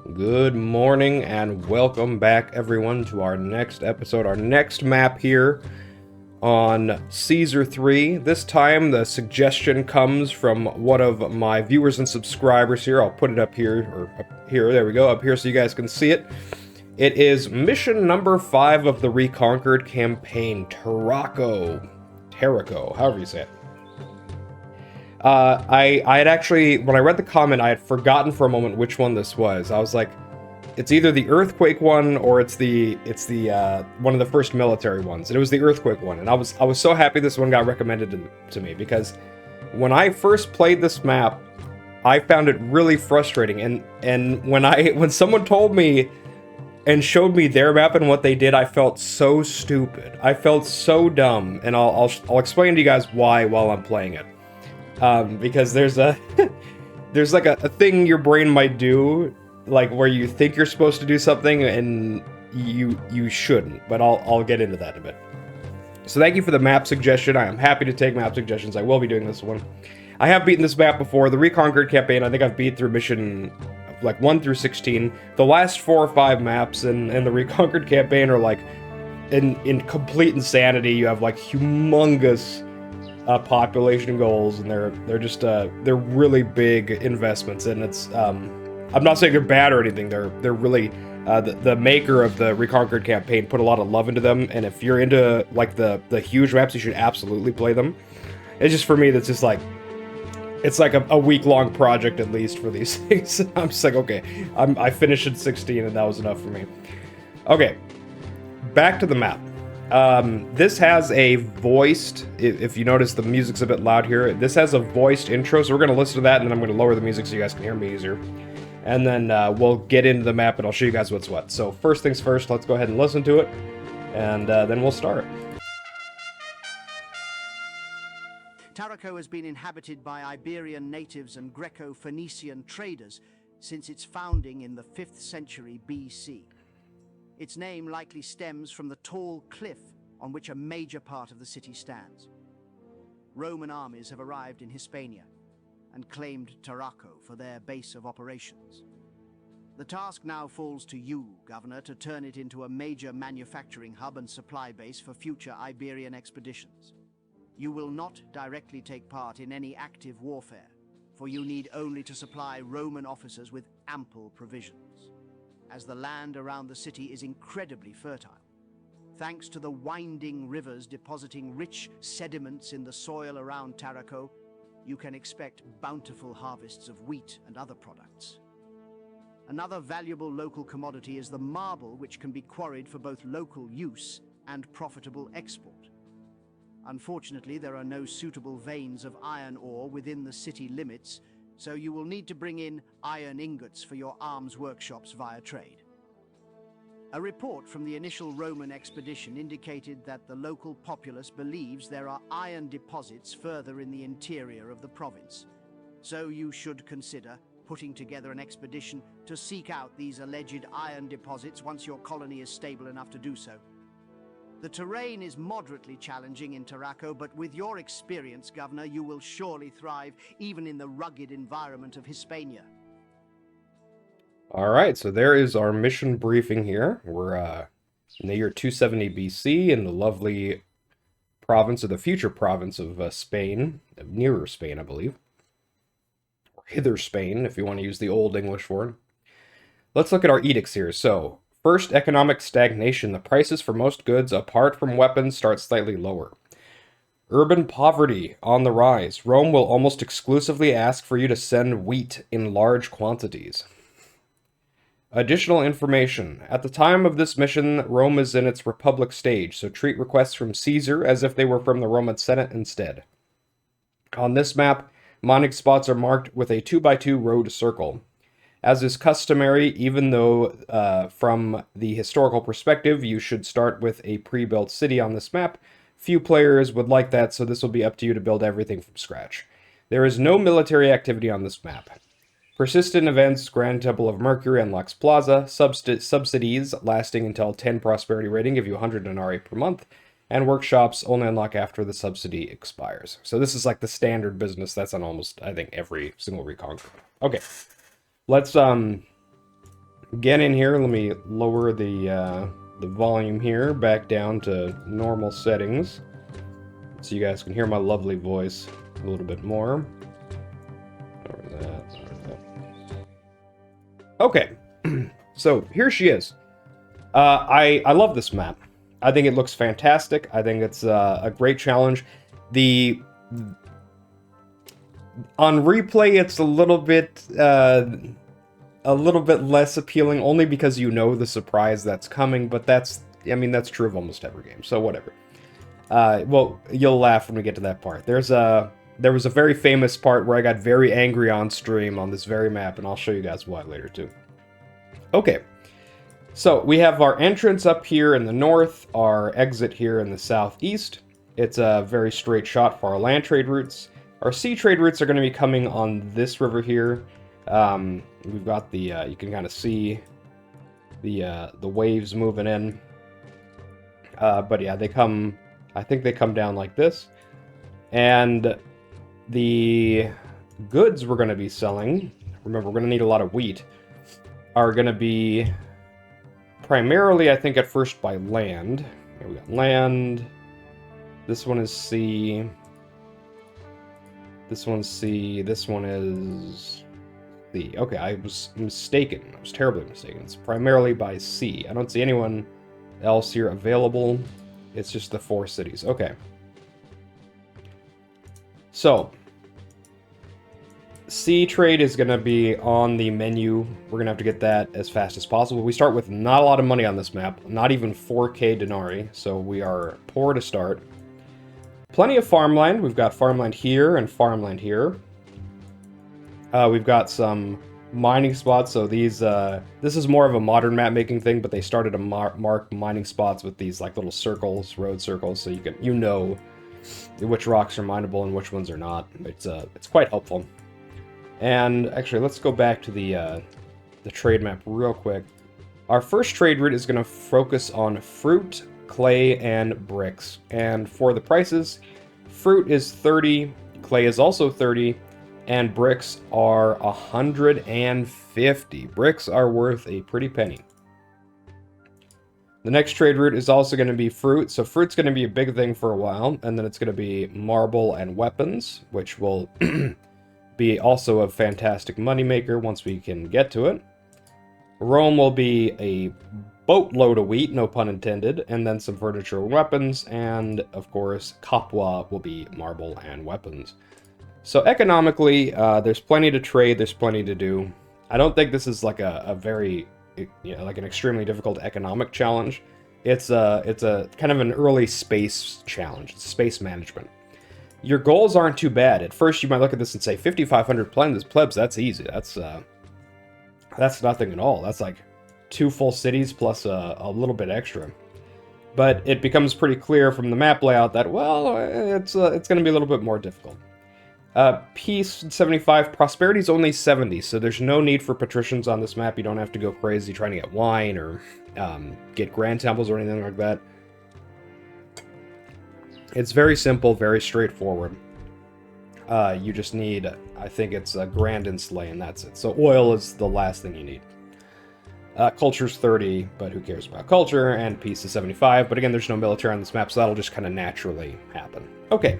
Good morning and welcome back everyone to our next episode, our next map here on Caesar 3. This time the suggestion comes from one of my viewers and subscribers here. I'll put it up here, or up here, there we go, up here so you guys can see it. It is mission number 5 of the Reconquered campaign, TARRACO, however you say it. I had actually, when I read the comment, I had forgotten for a moment which one this was. I was like, it's either the earthquake one or it's the one of the first military ones, and it was the earthquake one. And I was so happy this one got recommended to me, because when I first played this map, I found it really frustrating. And when someone told me and showed me their map and what they did, I felt so stupid. I felt so dumb, and I'll explain to you guys why while I'm playing it. Because there's there's like a thing your brain might do, like where you think you're supposed to do something and you shouldn't, but I'll get into that in a bit. So thank you for the map suggestion. I am happy to take map suggestions. I will be doing this one. I have beaten this map before. The Reconquered campaign, I think I've beat through mission like 1 through 16. The last 4 or 5 maps in the Reconquered campaign are like in complete insanity. You have like humongous population goals, and they're just they're really big investments, and it's I'm not saying they're bad or anything. They're really the maker of the Reconquered campaign put a lot of love into them, and if you're into like the huge maps, you should absolutely play them. It's just, for me, that's just like, it's like a week-long project at least for these things. I'm just like, okay, I finished at 16 and that was enough for me. Okay, back to the map. This has a voiced, if you notice the music's a bit loud here, this has a voiced intro, so we're going to listen to that, and then I'm going to lower the music so you guys can hear me easier. And then we'll get into the map, and I'll show you guys what's what. So first things first, let's go ahead and listen to it, and then we'll start. TARRACO has been inhabited by Iberian natives and Greco-Phoenician traders since its founding in the 5th century BC. Its name likely stems from the tall cliff on which a major part of the city stands. Roman armies have arrived in Hispania and claimed TARRACO for their base of operations. The task now falls to you, Governor, to turn it into a major manufacturing hub and supply base for future Iberian expeditions. You will not directly take part in any active warfare, for you need only to supply Roman officers with ample provisions, as the land around the city is incredibly fertile. Thanks to the winding rivers depositing rich sediments in the soil around TARRACO, you can expect bountiful harvests of wheat and other products. Another valuable local commodity is the marble, which can be quarried for both local use and profitable export. Unfortunately, there are no suitable veins of iron ore within the city limits, so you will need to bring in iron ingots for your arms workshops via trade. A report from the initial Roman expedition indicated that the local populace believes there are iron deposits further in the interior of the province, so you should consider putting together an expedition to seek out these alleged iron deposits once your colony is stable enough to do so. The terrain is moderately challenging in TARRACO, but with your experience, Governor, you will surely thrive even in the rugged environment of Hispania. Alright, so there is our mission briefing here. We're in the year 270 BC in the lovely province, or the future province of Spain, nearer Spain, I believe. Or hither Spain, if you want to use the old English for it. Let's look at our edicts here. So, first, economic stagnation. The prices for most goods, apart from weapons, start slightly lower. Urban poverty on the rise. Rome will almost exclusively ask for you to send wheat in large quantities. Additional information. At the time of this mission, Rome is in its republic stage, so treat requests from Caesar as if they were from the Roman Senate instead. On this map, mining spots are marked with a 2x2 road circle. As is customary, even though from the historical perspective you should start with a pre-built city on this map, few players would like that, so this will be up to you to build everything from scratch. There is no military activity on this map. Persistent events, Grand Temple of Mercury unlocks Plaza, subsidies lasting until 10 prosperity rating give you 100 denarii per month, and workshops only unlock after the subsidy expires. So this is like the standard business that's on almost, I think, every single Reconquered. Okay. Let's get in here. Let me lower the volume here back down to normal settings, so you guys can hear my lovely voice a little bit more. Lower that. Okay, so here she is. I love this map. I think it looks fantastic. I think it's a great challenge. On replay, it's a little bit less appealing, only because you know the surprise that's coming. But that's true of almost every game. So whatever. Well, you'll laugh when we get to that part. There was a very famous part where I got very angry on stream on this very map, and I'll show you guys why later too. Okay. So, we have our entrance up here in the north, our exit here in the southeast. It's a very straight shot for our land trade routes. Our sea trade routes are going to be coming on this river here. We've got the, you can kind of see the waves moving in. But yeah, I think they come down like this. And the goods we're going to be selling, remember we're going to need a lot of wheat, are going to be primarily, I think, at first by land. Here we got land. This one is sea. This one's sea. This one is sea. Okay, I was mistaken. I was terribly mistaken. It's primarily by sea. I don't see anyone else here available. It's just the 4 cities. Okay. So, sea trade is going to be on the menu. We're going to have to get that as fast as possible. We start with not a lot of money on this map, not even 4k denarii, so we are poor to start. Plenty of farmland. We've got farmland here and farmland here. We've got some mining spots, so these, this is more of a modern map making thing, but they started to mark mining spots with these like little circles, road circles, so you know which rocks are mineable and which ones are not. It's quite helpful. And actually, let's go back to the trade map real quick. Our first trade route is going to focus on fruit, clay, and bricks. And for the prices, fruit is 30, clay is also 30, and bricks are 150. Bricks are worth a pretty penny. The next trade route is also going to be fruit. So fruit's going to be a big thing for a while, and then it's going to be marble and weapons, which will be also a fantastic moneymaker once we can get to it. Rome will be a boatload of wheat, no pun intended, and then some furniture and weapons, and of course, Capua will be marble and weapons. So economically, there's plenty to trade, there's plenty to do. I don't think this is like a very, like an extremely difficult economic challenge. It's a kind of an early space challenge, it's space management. Your goals aren't too bad. At first, you might look at this and say, 5,500 plebs, that's easy. That's nothing at all. That's like 2 full cities plus a little bit extra. But it becomes pretty clear from the map layout that, well, it's going to be a little bit more difficult. Peace, 75. Prosperity is only 70, so there's no need for patricians on this map. You don't have to go crazy trying to get wine or get grand temples or anything like that. It's very simple, very straightforward. You just need, I think it's a grand and slay, and that's it. So oil is the last thing you need. Culture's 30, but who cares about culture, and peace is 75. But again, there's no military on this map, so that'll just kind of naturally happen. Okay.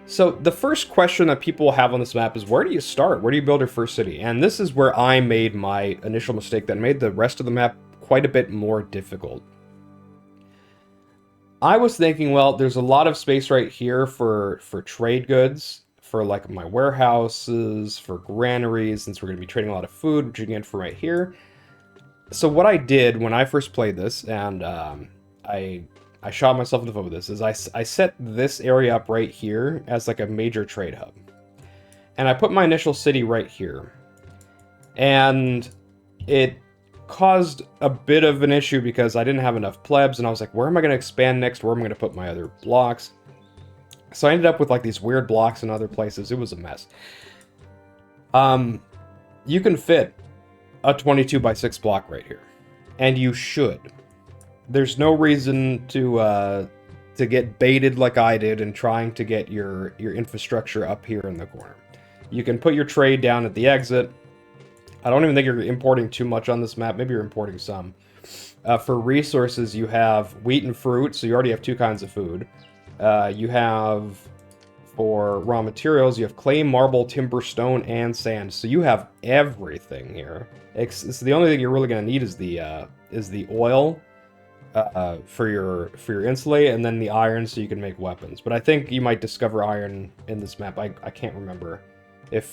So the first question that people have on this map is, where do you start? Where do you build your first city? And this is where I made my initial mistake that made the rest of the map quite a bit more difficult. I was thinking, well, there's a lot of space right here for trade goods, for like my warehouses, for granaries, since we're going to be trading a lot of food, which you can get from right here. So what I did when I first played this, and I shot myself in the foot with this, is I set this area up right here as like a major trade hub. And I put my initial city right here. And it caused a bit of an issue because I didn't have enough plebs, and I was like, where am I going to expand next? Where am I going to put my other blocks? So I ended up with like these weird blocks in other places. It was a mess. You can fit a 22 by 6 block right here, and you should. There's no reason to get baited like I did in trying to get your infrastructure up here in the corner. You can put your trade down at the exit, I don't even think you're importing too much on this map. Maybe you're importing some. For resources, you have wheat and fruit, so you already have 2 kinds of food. You have, for raw materials, you have clay, marble, timber, stone, and sand. So you have everything here. So the only thing you're really going to need is the oil for your insulate, and then the iron so you can make weapons. But I think you might discover iron in this map. I can't remember.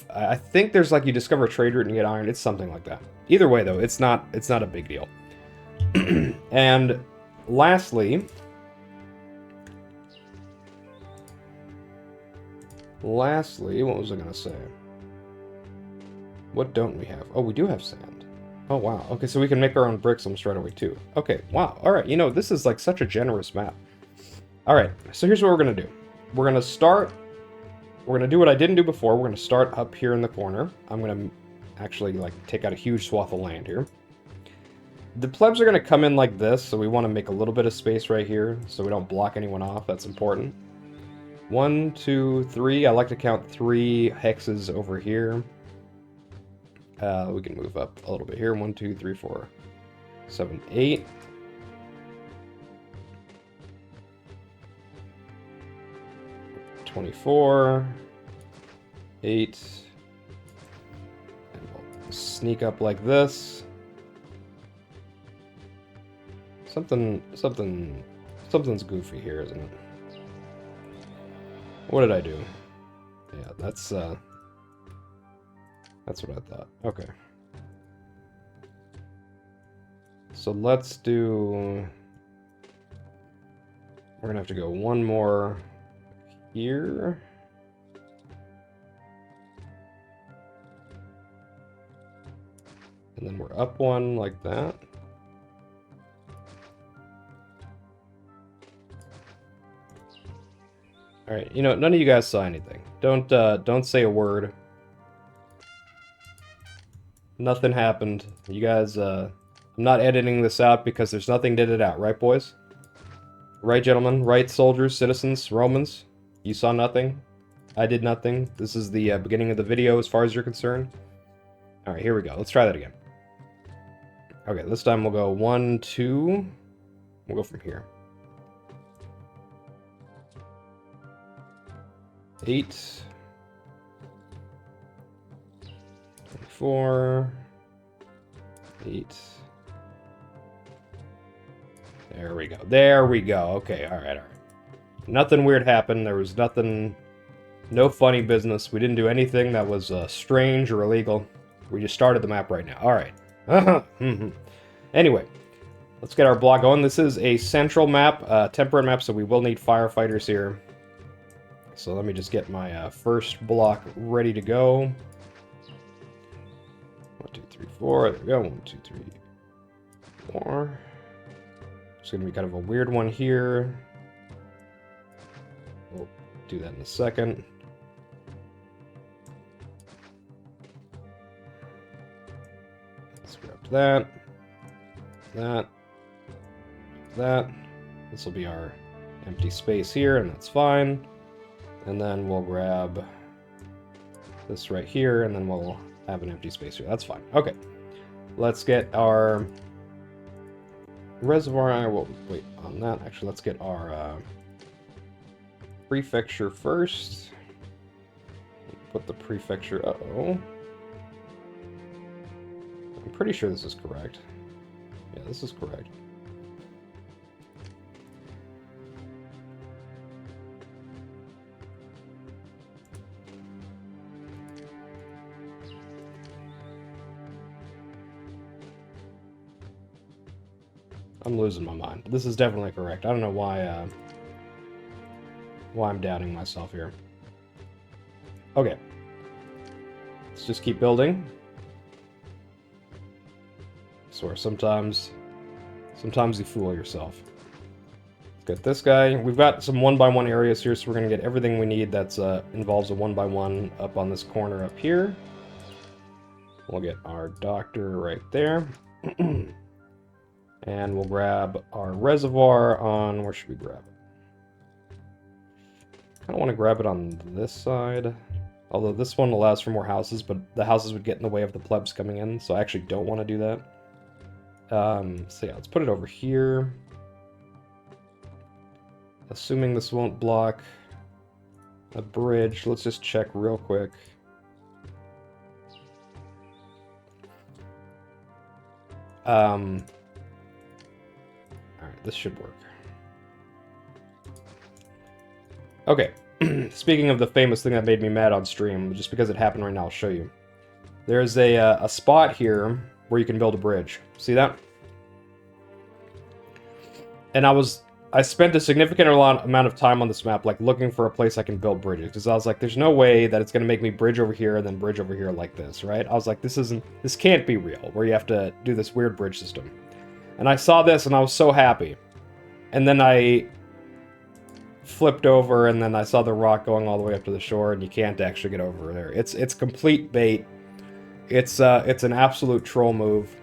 I think there's like you discover a trade route and you get iron. It's something like that. Either way, though, it's not a big deal. And lastly, what was I gonna say? What don't we have? Oh, we do have sand. Oh, wow. Okay, so we can make our own bricks almost right away, too. Okay, wow. All right, you know, this is like such a generous map. All right, so here's what we're gonna do. We're gonna do what I didn't do before. We're gonna start up here in the corner. I'm gonna actually like take out a huge swath of land here. The plebs are gonna come in like this, so we want to make a little bit of space right here so we don't block anyone off. That's important. 1, 2, 3. I like to count 3 hexes over here. We can move up a little bit here. 1, 2, 3, 4, 7, 8. $24, 8, and we'll sneak up like this. Something's goofy here, isn't it? What did I do? Yeah, that's what I thought. Okay. So let's do... We're gonna have to go one more here. And then we're up one like that. Alright, you know, none of you guys saw anything. Don't say a word. Nothing happened. You guys, I'm not editing this out because there's nothing to edit out, right, boys? Right, gentlemen? Right, soldiers, citizens, Romans? You saw nothing? I did nothing. This is the beginning of the video as far as you're concerned. Alright, here we go. Let's try that again. Okay, this time we'll go 1, 2. We'll go from here. 8. 24. 8. There we go. There we go. Okay, alright. Nothing weird happened. There was nothing... No funny business. We didn't do anything that was strange or illegal. We just started the map right now. Alright. Anyway, let's get our block going. This is a central map, temperate map, so we will need firefighters here. So let me just get my first block ready to go. 1, 2, 3, 4. There we go. 1, 2, 3, 4. It's going to be kind of a weird one here. We'll do that in a second. Let's grab that. This will be our empty space here, and that's fine. And then we'll grab this right here, and then we'll have an empty space here. That's fine. Okay. Let's get our reservoir. We'll wait on that. Actually, let's get our prefecture first. Put the prefecture... Uh-oh. I'm pretty sure this is correct. Yeah, this is correct. I'm losing my mind. This is definitely correct. I don't know why I'm doubting myself here. Okay. Let's just keep building. I swear, sometimes you fool yourself. Let's get this guy. We've got some 1x1 areas here, so we're going to get everything we need that's involves a 1x1 up on this corner up here. We'll get our doctor right there. And we'll grab our reservoir on... Where should we grab it? I kind of want to grab it on this side. Although this one allows for more houses, but the houses would get in the way of the plebs coming in, so I actually don't want to do that. So yeah, let's put it over here. Assuming this won't block a bridge, let's just check real quick. Alright, this should work. Okay, speaking of the famous thing that made me mad on stream, just because it happened right now, I'll show you. There's a spot here where you can build a bridge. See that? And I spent a significant amount of time on this map, like, looking for a place I can build bridges. Because I was like, there's no way that it's going to make me bridge over here and then bridge over here like this, right? I was like, this can't be real, where you have to do this weird bridge system. And I saw this, and I was so happy. And then I flipped over, and then I saw the rock going all the way up to the shore, and you can't actually get over there. It's complete bait. It's an absolute troll move.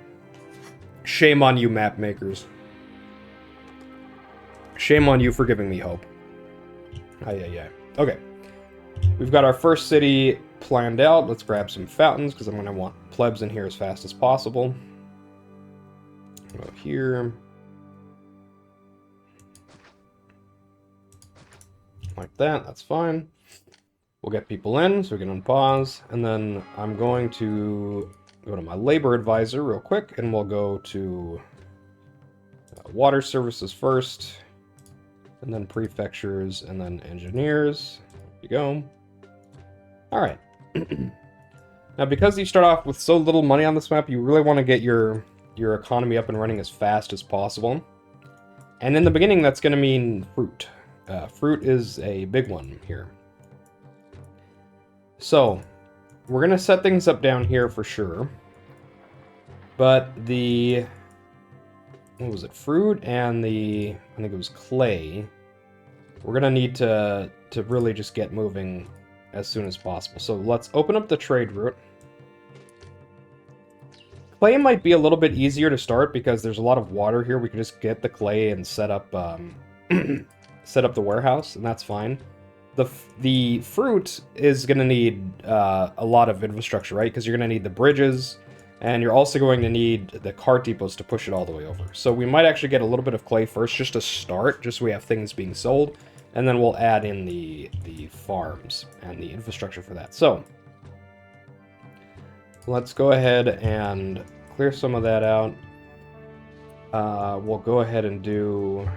Shame on you, map makers. Shame on you for giving me hope. Yeah. Okay. We've got our first city planned out. Let's grab some fountains, because I'm going to want plebs in here as fast as possible. Go here. Like that. That's fine. We'll get people in, so we can unpause. And then I'm going to go to my labor advisor real quick, and we'll go to water services first. And then prefectures, and then engineers. There you go. Alright. Now, because you start off with so little money on this map, you really want to get your economy up and running as fast as possible. And in the beginning, that's going to mean fruit. Fruit is a big one here. So, we're going to set things up down here for sure. But the... what was it? Fruit and the... I think it was clay. We're going to need to really just get moving as soon as possible. So let's open up the trade route. Clay might be a little bit easier to start because there's a lot of water here. We can just get the clay and set up set up the warehouse, and that's fine. The fruit is going to need a lot of infrastructure, right? Because you're going to need the bridges, and you're also going to need the cart depots to push it all the way over. So we might actually get a little bit of clay first, just to start, just so we have things being sold, and then we'll add in the farms and the infrastructure for that. So let's go ahead and clear some of that out. We'll go ahead and do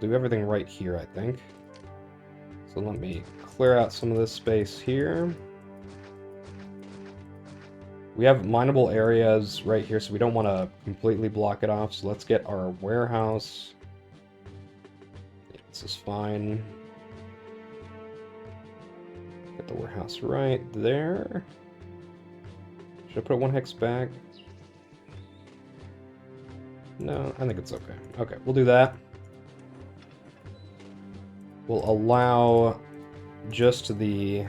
everything right here, I think. So let me clear out some of this space here. We have mineable areas right here, so we don't want to completely block it off. So let's get our warehouse. This is fine. Get the warehouse right there. Should I put it one hex back? No, I think it's okay. Okay, we'll do that. We'll allow just the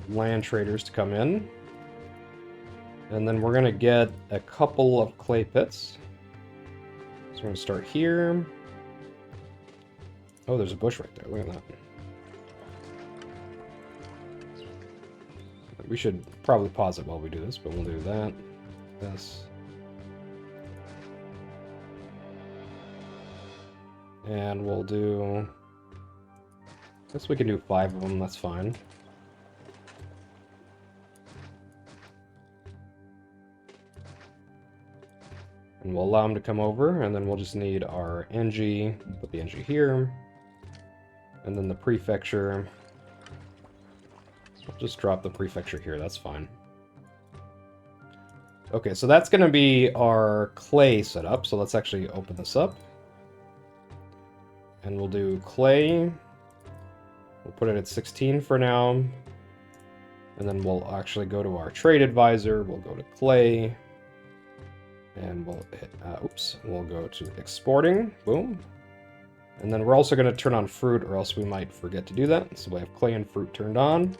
land traders to come in. And then we're going to get a couple of clay pits. So we're going to start here. Oh, there's a bush right there. Look at that. We should probably pause it while we do this, but we'll do that. This. And we'll do... I guess we can do 5 of them, that's fine. And we'll allow them to come over, and then we'll just need our NG, put the NG here, and then the prefecture. I'll just drop the prefecture here, that's fine. Okay, so that's going to be our clay setup, so let's actually open this up. And we'll do clay. We'll put it at 16 for now. And then we'll actually go to our trade advisor. We'll go to clay. And we'll hit, we'll go to exporting. Boom. And then we're also going to turn on fruit, or else we might forget to do that. So we have clay and fruit turned on.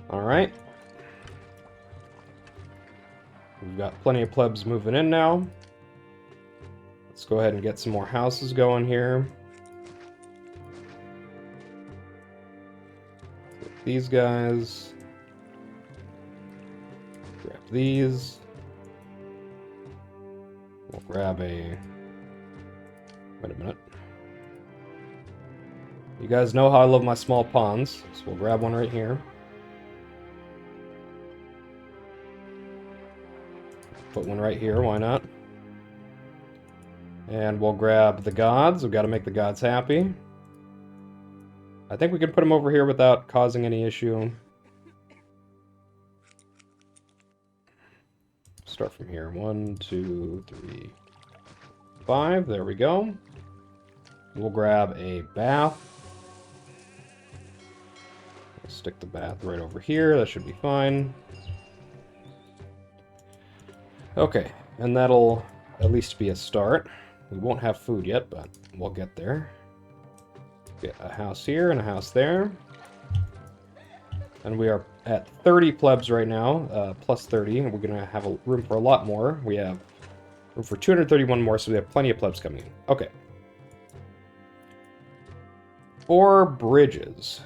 Alright. We've got plenty of plebs moving in now. Let's Let's go ahead and get some more houses going here. Get these guys. Grab these. We'll grab a... Wait a minute. You guys know how I love my small ponds, so we'll grab one right here. Put one right here, why not? And we'll grab the gods. We've got to make the gods happy. I think we can put them over here without causing any issue. Start from here. 1, 2, 3, 5. There we go. We'll grab a bath. We'll stick the bath right over here. That should be fine. Okay, and that'll at least be a start. We won't have food yet, but we'll get there. Get a house here and a house there. And we are at 30 plebs right now, plus 30, and we're going to have room for a lot more. We have room for 231 more, so we have plenty of plebs coming in. Okay. 4 bridges.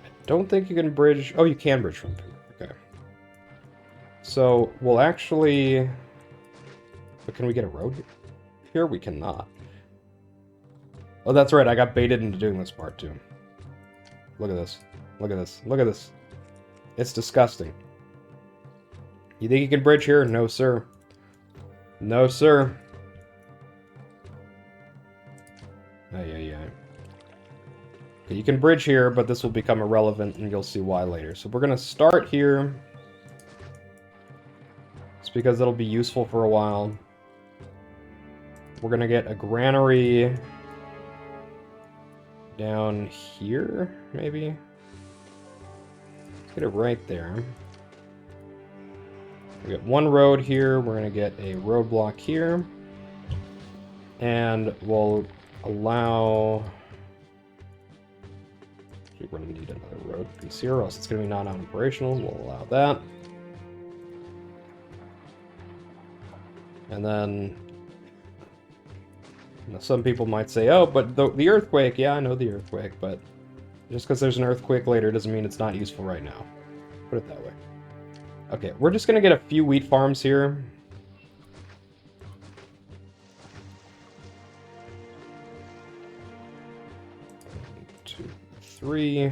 I don't think you can bridge... Oh, you can bridge from food. Okay. So, we'll actually... But can we get a road here? Here we cannot. Oh, that's right, I got baited into doing this part, too. Look at this. Look at this. Look at this. It's disgusting. You think you can bridge here? No, sir. No, sir. Okay, you can bridge here, but this will become irrelevant, and you'll see why later. So we're going to start here. It's because it'll be useful for a while. We're going to get a granary down here, maybe? Let's get it right there. We got one road here. We're going to get a roadblock here. And we'll allow... We're going to need another road piece here, or else it's going to be non-operational. We'll allow that. And then... some people might say, oh, but the earthquake, yeah, I know the earthquake, but just because there's an earthquake later doesn't mean it's not useful right now. Put it that way. Okay, we're just going to get a few wheat farms here. One, 2, 3.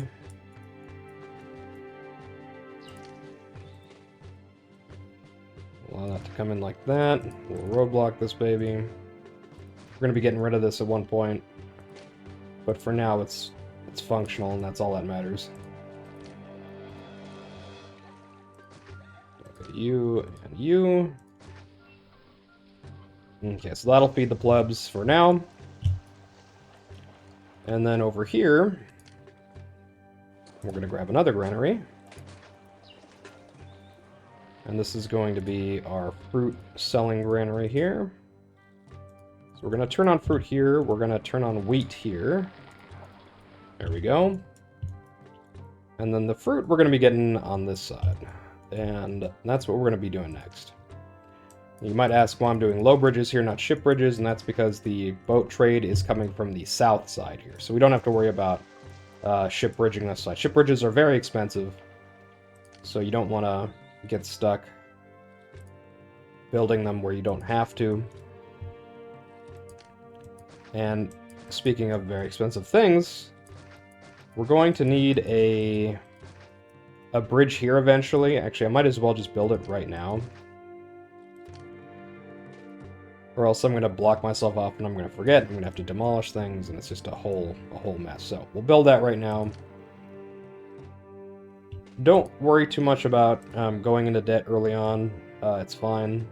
Allow that to come in like that. We'll roadblock this baby. We're going to be getting rid of this at one point, but for now it's functional, and that's all that matters. Okay, you and you. Okay, so that'll feed the plebs for now. And then over here, we're going to grab another granary. And this is going to be our fruit selling granary here. So we're going to turn on fruit here. We're going to turn on wheat here. There we go. And then the fruit we're going to be getting on this side. And that's what we're going to be doing next. You might ask why I'm doing low bridges here, not ship bridges, and that's because the boat trade is coming from the south side here. So we don't have to worry about ship bridging this side. Ship bridges are very expensive, so you don't want to get stuck building them where you don't have to. And speaking of very expensive things, we're going to need a bridge here eventually. Actually, I might as well just build it right now. Or else I'm going to block myself off and I'm going to forget. I'm going to have to demolish things, and it's just a whole mess. So we'll build that right now. Don't worry too much about going into debt early on. It's fine.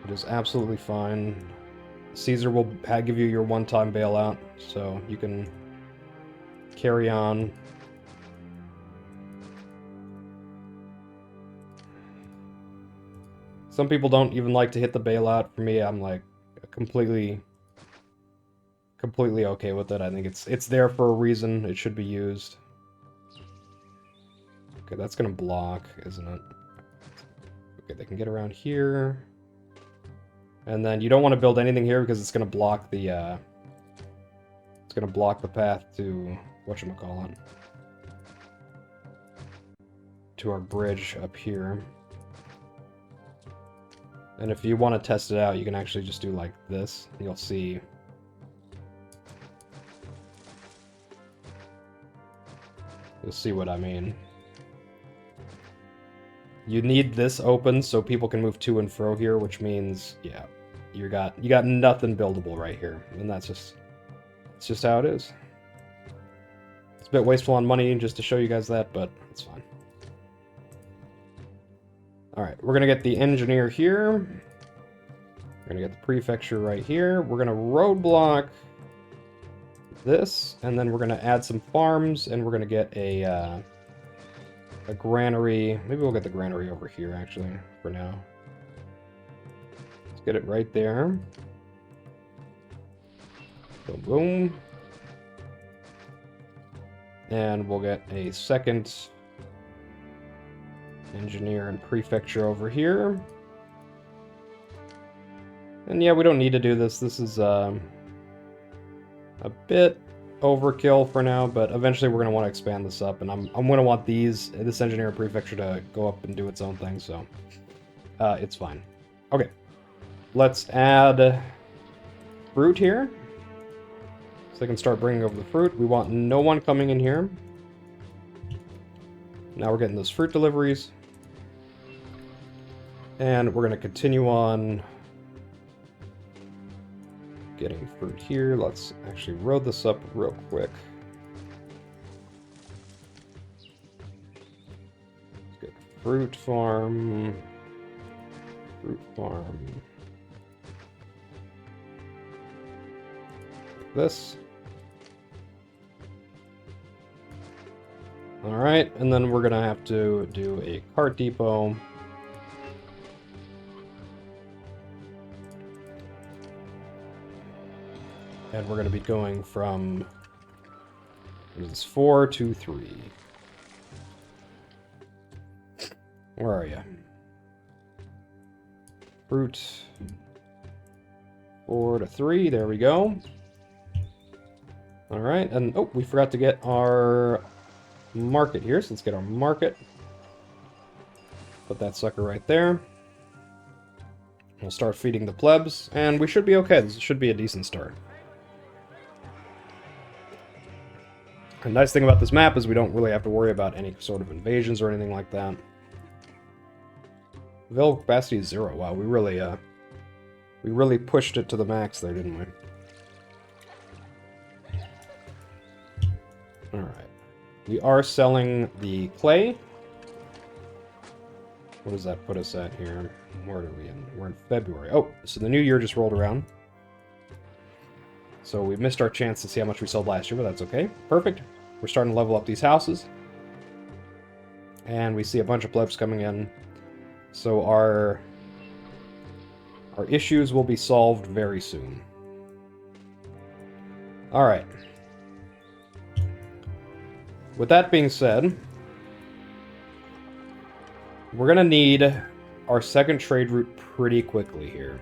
It is absolutely fine. Caesar will give you your one-time bailout, so you can carry on. Some people don't even like to hit the bailout. For me, I'm like completely okay with it. I think it's there for a reason. It should be used. Okay, that's gonna block, isn't it? Okay, they can get around here. And then you don't want to build anything here because it's going to block the, it's going to block the path to, whatchamacallit, to our bridge up here. And if you want to test it out, you can actually just do like this. You'll see. You'll see what I mean. You need this open so people can move to and fro here, which means, yeah, you got nothing buildable right here, and it's just how it is. It's a bit wasteful on money just to show you guys that, but it's fine. All right, we're gonna get the engineer here. We're gonna get the prefecture right here. We're gonna roadblock this, and then we're gonna add some farms, and we're gonna get a granary. Maybe we'll get the granary over here, actually, for now. Let's get it right there. Boom, boom. And we'll get a second engineer and prefecture over here. And yeah, we don't need to do this. This is a bit overkill for now, but eventually we're going to want to expand this up, and I'm going to want this engineer and prefecture to go up and do its own thing, so it's fine. Okay, let's add fruit here, so they can start bringing over the fruit. We want no one coming in here. Now we're getting those fruit deliveries, and we're going to continue on getting fruit here. Let's actually road this up real quick. Let's get fruit farm. Fruit farm. Like this. Alright, and then we're gonna have to do a cart depot. And we're going to be going from, what is this, 4 to 3. Where are you? Fruit. 4 to 3, there we go. Alright, and oh, we forgot to get our market here, so let's get our market. Put that sucker right there. We'll start feeding the plebs, and we should be okay. This should be a decent start. The nice thing about this map is we don't really have to worry about any sort of invasions or anything like that. Available capacity is 0. Wow, we really pushed it to the max there, didn't we? Alright. We are selling the clay. What does that put us at here? Where are we in? We're in February. Oh, so the new year just rolled around. So we missed our chance to see how much we sold last year, but that's okay. Perfect. We're starting to level up these houses. And we see a bunch of plebs coming in. So our issues will be solved very soon. Alright. With that being said, we're going to need our second trade route pretty quickly here.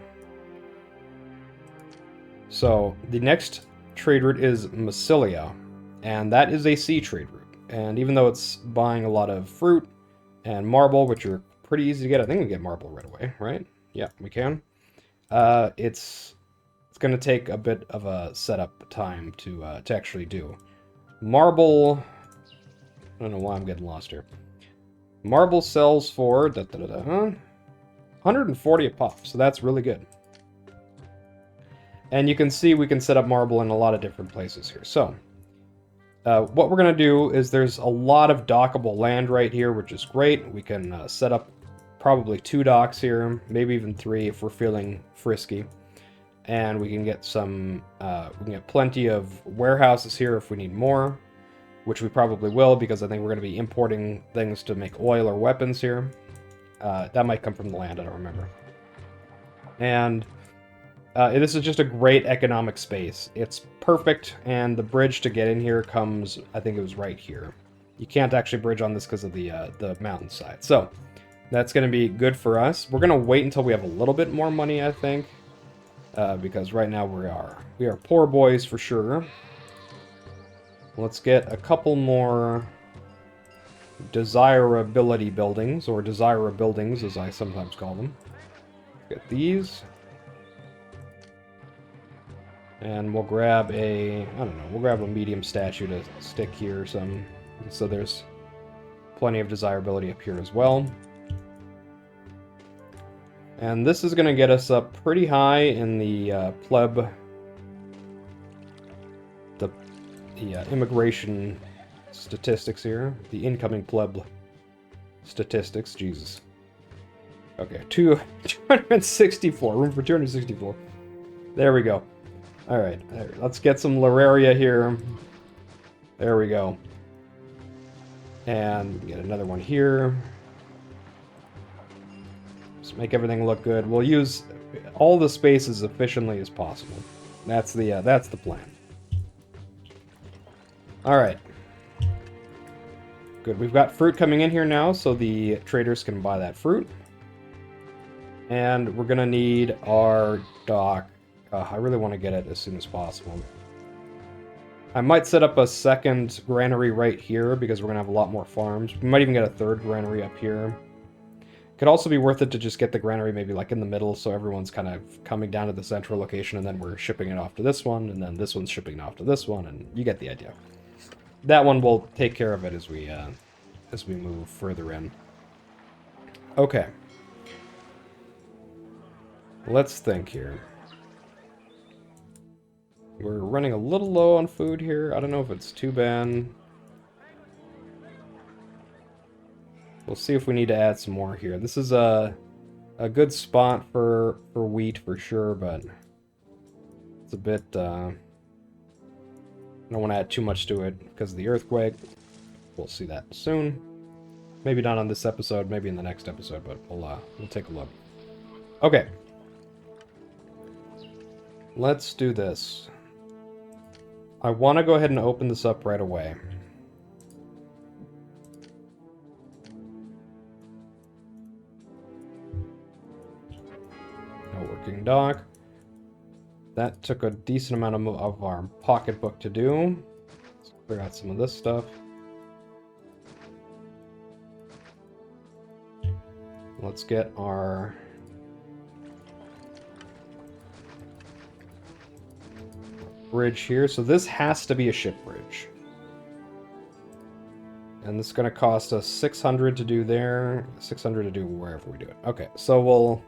So, the next trade route is Massilia, and that is a sea trade route. And even though it's buying a lot of fruit and marble, which are pretty easy to get, I think we can get marble right away, right? Yeah, we can. It's going to take a bit of a setup time to actually do. Marble, I don't know why I'm getting lost here. Marble sells for 140 a pop, so that's really good. And you can see we can set up marble in a lot of different places here. So, what we're going to do is there's a lot of dockable land right here, which is great. We can set up probably 2 docks here, maybe even 3 if we're feeling frisky. And we can get some, we can get plenty of warehouses here if we need more, which we probably will, because I think we're going to be importing things to make oil or weapons here. That might come from the land, I don't remember. And this is just a great economic space. It's perfect, and the bridge to get in here comes, I think it was right here. You can't actually bridge on this because of the mountainside. So, That's going to be good for us. We're going to wait until we have a little bit more money, I think. Because right now we are poor boys for sure. Let's get a couple more desirability buildings, or desira buildings as I sometimes call them. Get these. And we'll grab a, I don't know, we'll grab a medium statue to stick here or something. So there's plenty of desirability up here as well. And this is going to get us up pretty high in the pleb, the immigration statistics here. The incoming pleb statistics, Jesus. Okay, 264, room for 264. There we go. Alright, let's get some Lararia here. There we go. And get another one here. Just make everything look good. We'll use all the space as efficiently as possible. That's the plan. Alright. Good, we've got fruit coming in here now, so the traders can buy that fruit. And we're gonna need our dock. I really want to get it as soon as possible. I might set up a second granary right here, because we're gonna have a lot more farms. We might even get a third granary up here. Could also be worth it to just get the granary maybe like in the middle, so everyone's kind of coming down to the central location, and then we're shipping it off to this one, and then this one's shipping it off to this one, and you get the idea. That one will take care of it as we move further in. Okay. Let's think here. We're running a little low on food here. I don't know if it's too bad. We'll see if we need to add some more here. This is a good spot for wheat for sure, but it's a bit... I don't want to add too much to it because of the earthquake. We'll see that soon. Maybe not on this episode, maybe in the next episode, but we'll take a look. Okay. Let's do this. I want to go ahead and open this up right away. No working dock. That took a decent amount of our pocketbook to do. Let's clear out some of this stuff. Let's get our... bridge here. So this has to be a ship bridge. And this is going to cost us 600 to do there, 600 to do wherever we do it. Okay, so we'll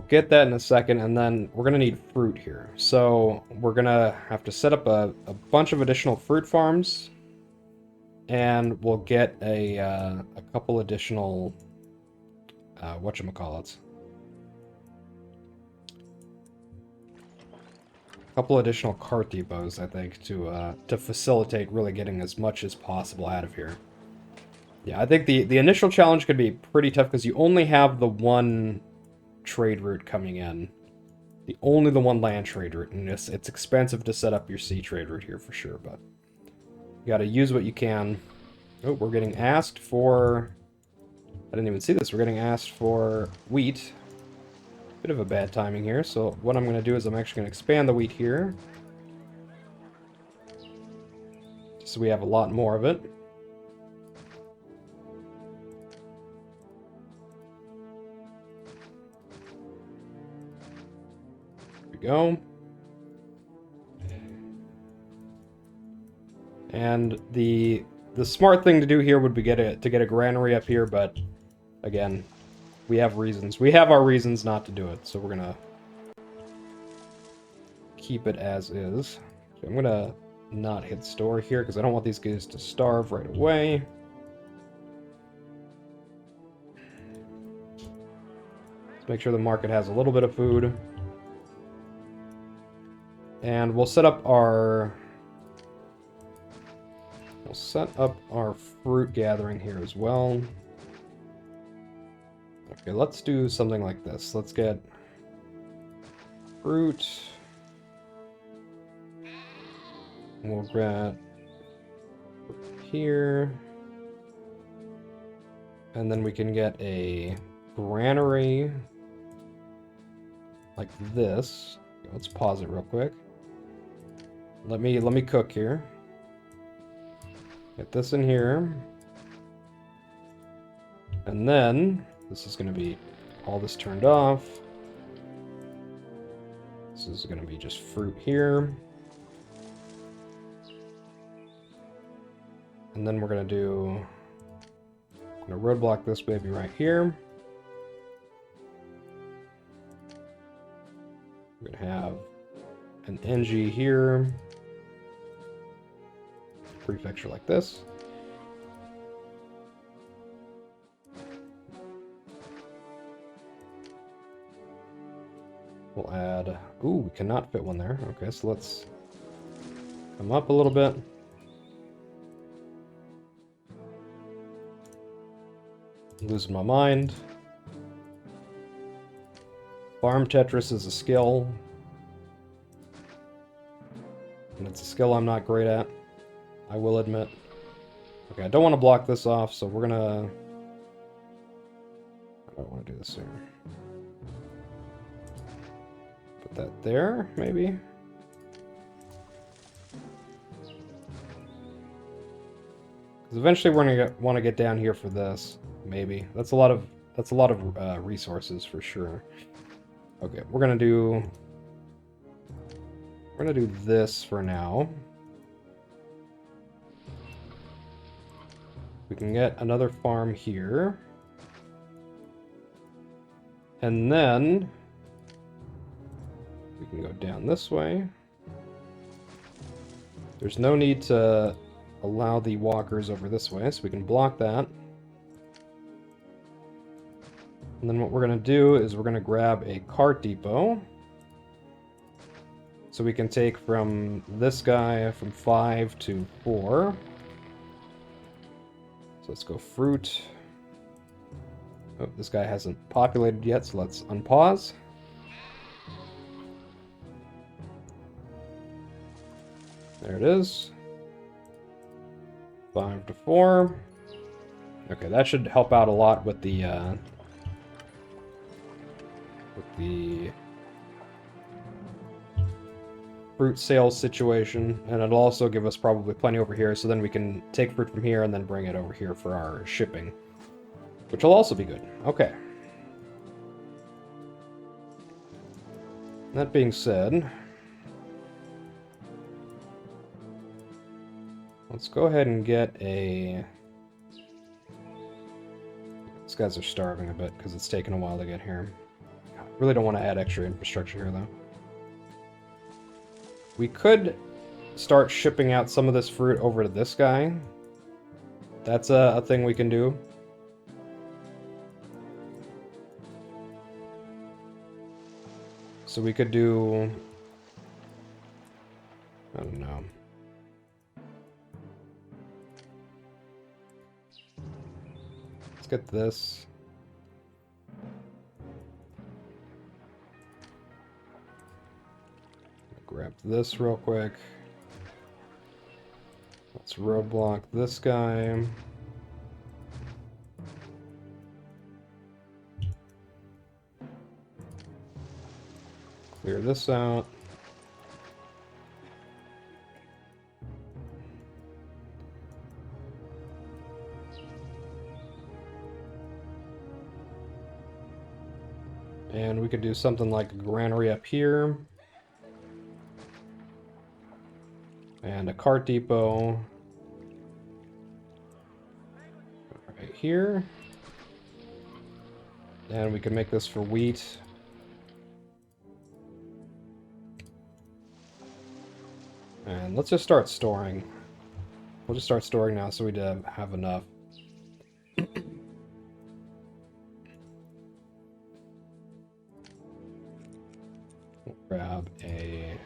get that in a second, and then we're going to need fruit here. So we're going to have to set up a bunch of additional fruit farms, and we'll get a couple additional, whatchamacallits. Couple additional cart depots, I think, to facilitate really getting as much as possible out of here. Yeah, I think the initial challenge could be pretty tough because you only have the one trade route coming in. Only the one land trade route, and it's expensive to set up your sea trade route here for sure, but you gotta use what you can. Oh, we're getting asked for... I didn't even see this. We're getting asked for wheat. Bit of a bad timing here, so what I'm going to do is I'm actually going to expand the wheat here. So we have a lot more of it. There we go. And the smart thing to do here would be to get a granary up here, but again, we have reasons. We have our reasons not to do it, so we're gonna keep it as is. So I'm gonna not hit store here because I don't want these guys to starve right away. Let's make sure the market has a little bit of food. And we'll set up our fruit gathering here as well. Okay, let's do something like this. Let's get fruit. We'll grab here. And then we can get a granary like this. Let's pause it real quick. Let me cook here. Get this in here. And then this is going to be all this turned off. This is going to be just fruit here. And then we're going to do... I'm going to roadblock this baby right here. We're going to have an NG here. Prefecture like this. We'll add... Ooh, we cannot fit one there. Okay, so let's come up a little bit. Losing my mind. Farm Tetris is a skill. And it's a skill I'm not great at, I will admit. Okay, I don't want to block this off, so we're gonna... I don't want to do this here. Put that there, maybe? Because eventually we're gonna want to get down here for this. Maybe. That's a lot of resources for sure. Okay, we're gonna do this for now. We can get another farm here. And then we can go down this way. There's no need to allow the walkers over this way, so we can block that. And then what we're going to do is we're going to grab a cart depot. So we can take from this guy from 5 to 4. So let's go fruit. Oh, this guy hasn't populated yet, so let's unpause. There it is. 5 to 4. Okay, that should help out a lot with the fruit sales situation, and it'll also give us probably plenty over here, so then we can take fruit from here and then bring it over here for our shipping, which will also be good. Okay. That being said, let's go ahead and get a... These guys are starving a bit because it's taken a while to get here. I really don't want to add extra infrastructure here, though. We could start shipping out some of this fruit over to this guy. That's a thing we can do. So we could do... I don't know. Let's get this. Grab this real quick. Let's roadblock this guy. Clear this out. And we could do something like a granary up here. And a cart depot right here. And we can make this for wheat. And let's just start storing. We'll just start storing now so we have enough. We'll grab a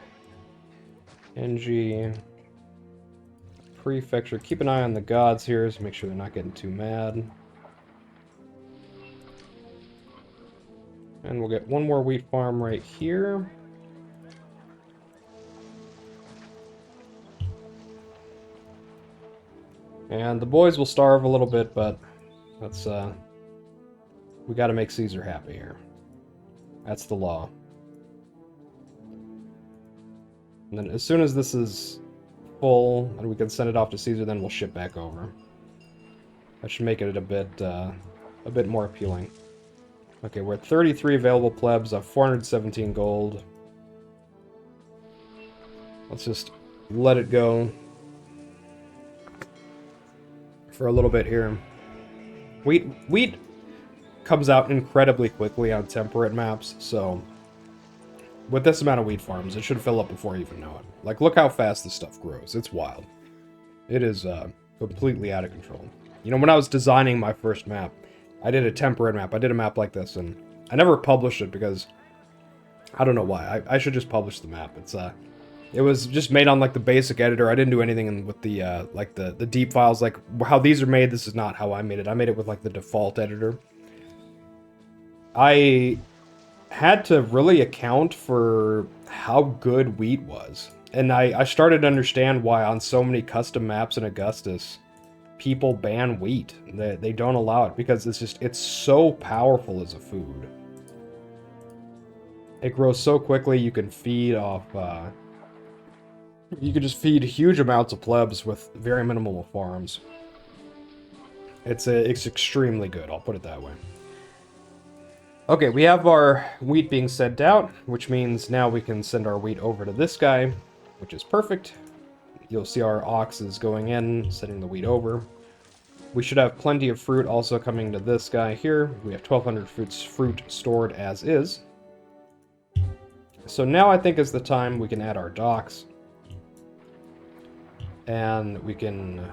NG prefecture. Keep an eye on the gods here to make sure they're not getting too mad. And we'll get one more wheat farm right here. And the boys will starve a little bit, but Let's, we gotta make Caesar happy here. That's the law. And then as soon as this is full, and we can send it off to Caesar, then we'll ship back over. That should make it a bit more appealing. Okay, we're at 33 available plebs, 417 gold. Let's just let it go for a little bit here. Wheat comes out incredibly quickly on temperate maps, so with this amount of wheat farms, it should fill up before you even know it. Like, look how fast this stuff grows. It's wild. It is completely out of control. You know, when I was designing my first map, I did a temperate map. I did a map like this, and I never published it because I don't know why. I should just publish the map. It was just made on like the basic editor. I didn't do anything with the like the deep files, like how these are made. This is not how I made it. I made it with like the default editor. I had to really account for how good wheat was. And I started to understand why on so many custom maps in Augustus, people ban wheat. They don't allow it because it's so powerful as a food. It grows so quickly, you can feed off, you can just feed huge amounts of plebs with very minimal farms. It's extremely good, I'll put it that way. Okay, we have our wheat being sent out, which means now we can send our wheat over to this guy, which is perfect. You'll see our oxes going in, sending the wheat over. We should have plenty of fruit also coming to this guy here. We have 1,200 fruit stored as is. So now I think is the time we can add our docks. And we can...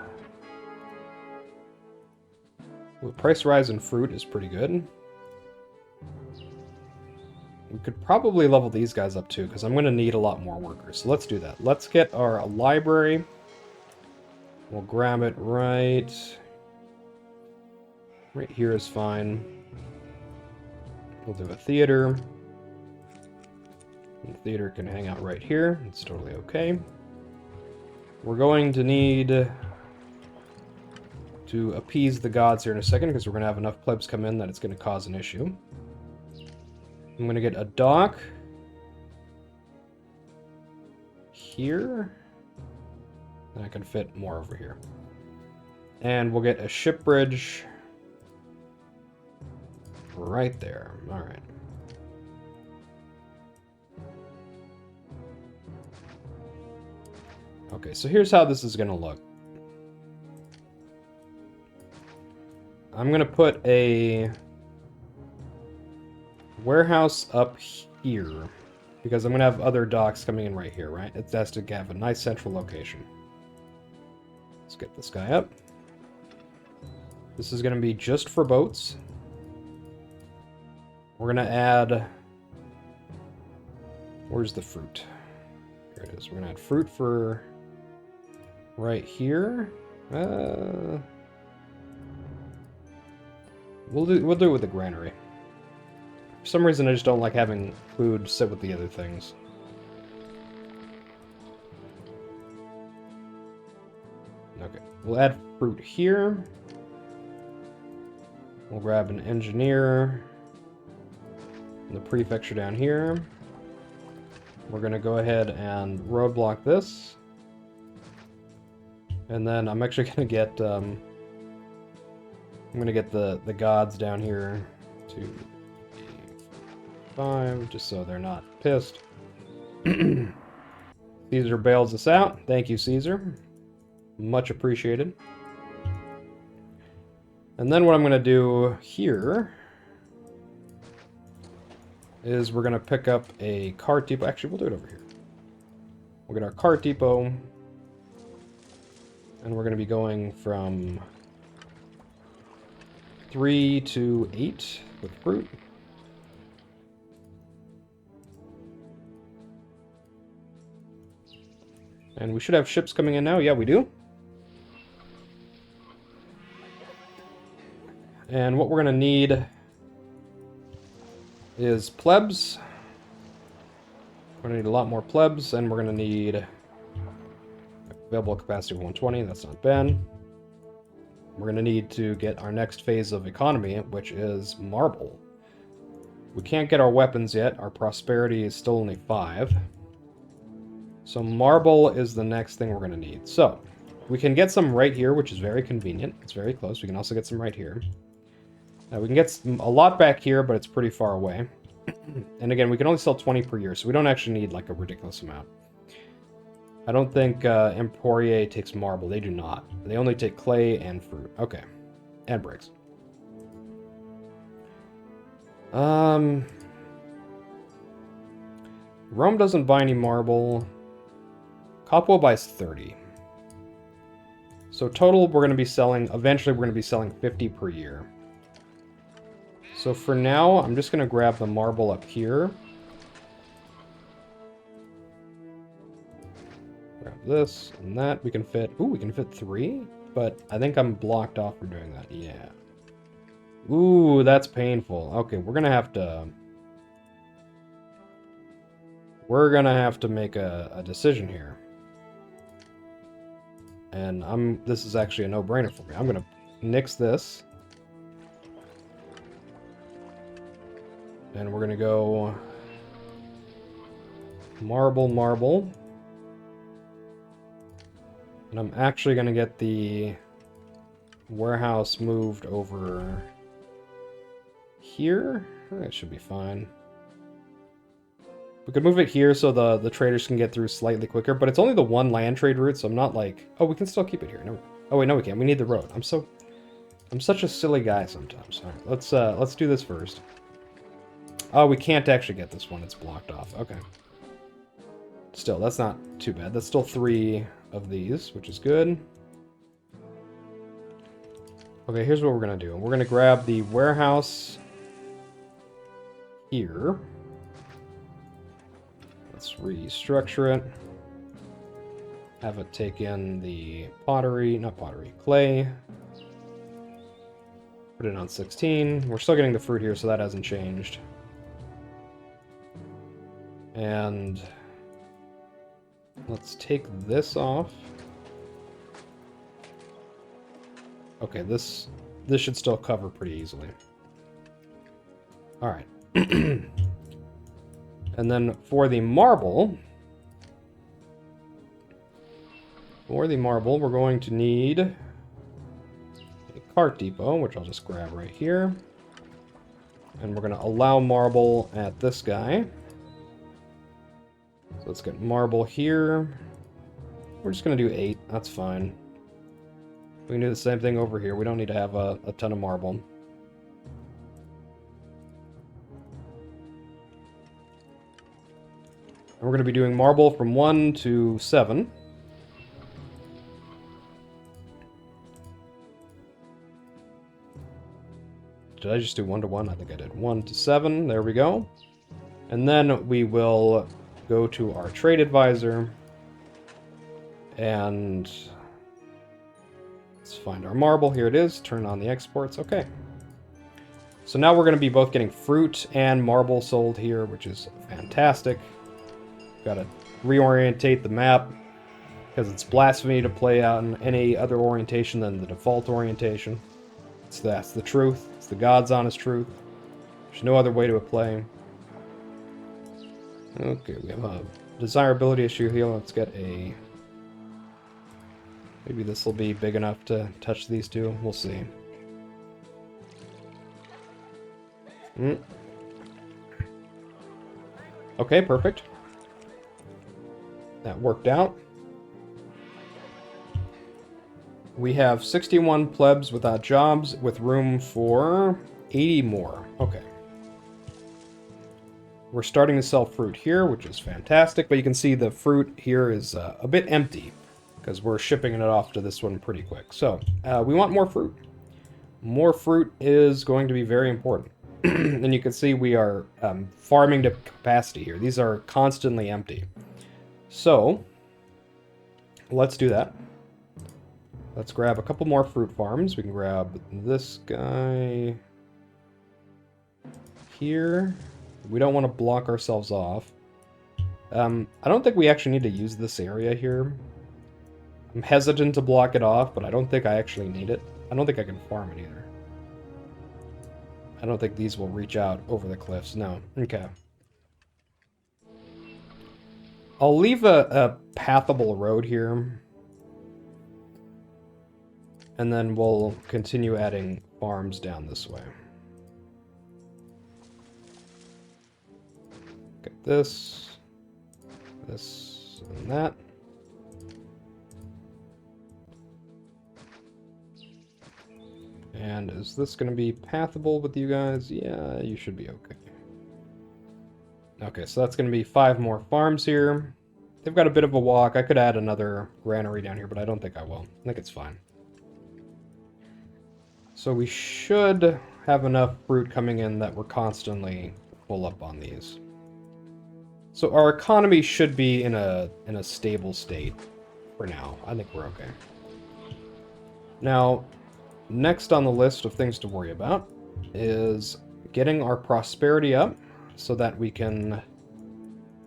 Well, price rise in fruit is pretty good. We could probably level these guys up too, because I'm going to need a lot more workers. So let's do that. Let's get our library. We'll grab it right here is fine. We'll do a theater. The theater can hang out right here. It's totally okay. We're going to need to appease the gods here in a second, because we're going to have enough plebs come in that it's going to cause an issue. I'm going to get a dock here, and I can fit more over here. And we'll get a ship bridge right there. All right. Okay, so here's how this is going to look. I'm going to put a warehouse up here, because I'm going to have other docks coming in right here, right? It has to have a nice central location. Let's get this guy up. This is going to be just for boats. We're going to add... Where's the fruit? Here it is. We're going to add fruit for right here. We'll do it with the granary. For some reason, I just don't like having food sit with the other things. Okay, we'll add fruit here. We'll grab an engineer. And the prefecture down here. We're going to go ahead and roadblock this. And then I'm actually going to get... I'm going to get the gods down here to 5, just so they're not pissed. Caesar bails us out. Thank you, Caesar. Much appreciated. And then what I'm going to do here is we're going to pick up a cart depot. Actually, we'll do it over here. We'll get our cart depot. And we're going to be going from 3 to 8 with fruit. And we should have ships coming in now. Yeah, we do. And what we're going to need is plebs. We're going to need a lot more plebs, and we're going to need available capacity of 120. That's not bad. we're going to need to get our next phase of economy, which is marble. We can't get our weapons yet. Our prosperity is still only 5. So marble is the next thing we're going to need. So we can get some right here, which is very convenient. It's very close. We can also get some right here. We can get a lot back here, but it's pretty far away. And again, we can only sell 20 per year, so we don't actually need like a ridiculous amount. I don't think Emporia takes marble. They do not. They only take clay and fruit. Okay. And bricks. Rome doesn't buy any marble. Capua buys 30. So total, we're going to be selling, eventually we're going to be selling 50 per year. So for now, I'm just going to grab the marble up here. Grab this and that. We can fit, ooh, we can fit 3, but I think I'm blocked off for doing that. Yeah. Ooh, that's painful. Okay, we're going to have to... We're going to have to make a decision here. And this is actually a no-brainer for me. I'm going to nix this. And we're going to go marble, marble. And I'm actually going to get the warehouse moved over here. That should be fine. We could move it here so the traders can get through slightly quicker, but it's only the one land trade route, so I'm not like... Oh, we can still keep it here. No. Oh, wait, no, we can't. We need the road. I'm such a silly guy sometimes. All right, let's do this first. Oh, we can't actually get this one. It's blocked off. Okay. Still, that's not too bad. That's still 3 of these, which is good. Okay, here's what we're going to do. We're going to grab the warehouse here. Let's restructure it. Have it take in the clay. Put it on 16. We're still getting the fruit here, so that hasn't changed. And let's take this off. Okay, this should still cover pretty easily. All right. And then for the marble, we're going to need a cart depot, which I'll just grab right here. And we're going to allow marble at this guy. So let's get marble here. We're just going to do 8. That's fine. We can do the same thing over here. We don't need to have a ton of marble. And we're going to be doing marble from 1 to 7. Did I just do 1 to 1? I think I did. 1 to 7. There we go. And then we will go to our trade advisor. And let's find our marble. Here it is. Turn on the exports. Okay. So now we're going to be both getting fruit and marble sold here, which is fantastic. Got to reorientate the map because it's blasphemy to play out in any other orientation than the default orientation. That's the truth. It's the God's honest truth. There's no other way to play. Okay, we have a desirability issue here. Let's get a... Maybe this will be big enough to touch these two. We'll see. Okay, perfect. That worked out. We have 61 plebs without jobs with room for 80 more. Okay. We're starting to sell fruit here, which is fantastic, but you can see the fruit here is a bit empty because we're shipping it off to this one pretty quick. So we want more fruit. More fruit is going to be very important. And you can see we are farming to capacity here. These are constantly empty. So let's do that. Let's grab a couple more fruit farms. We can grab this guy here. We don't want to block ourselves off. I don't think we actually need to use this area here. I'm hesitant to block it off, but I don't think I actually need it. I don't think I can farm it either. I don't think these will reach out over the cliffs. No. Okay. I'll leave a pathable road here. And then we'll continue adding farms down this way. Get this, and that. And is this going to be pathable with you guys? Yeah, you should be okay. Okay, so that's going to be 5 more farms here. They've got a bit of a walk. I could add another granary down here, but I don't think I will. I think it's fine. So we should have enough fruit coming in that we're constantly full up on these. So our economy should be in a stable state for now. I think we're okay. Now, next on the list of things to worry about is getting our prosperity up so that we can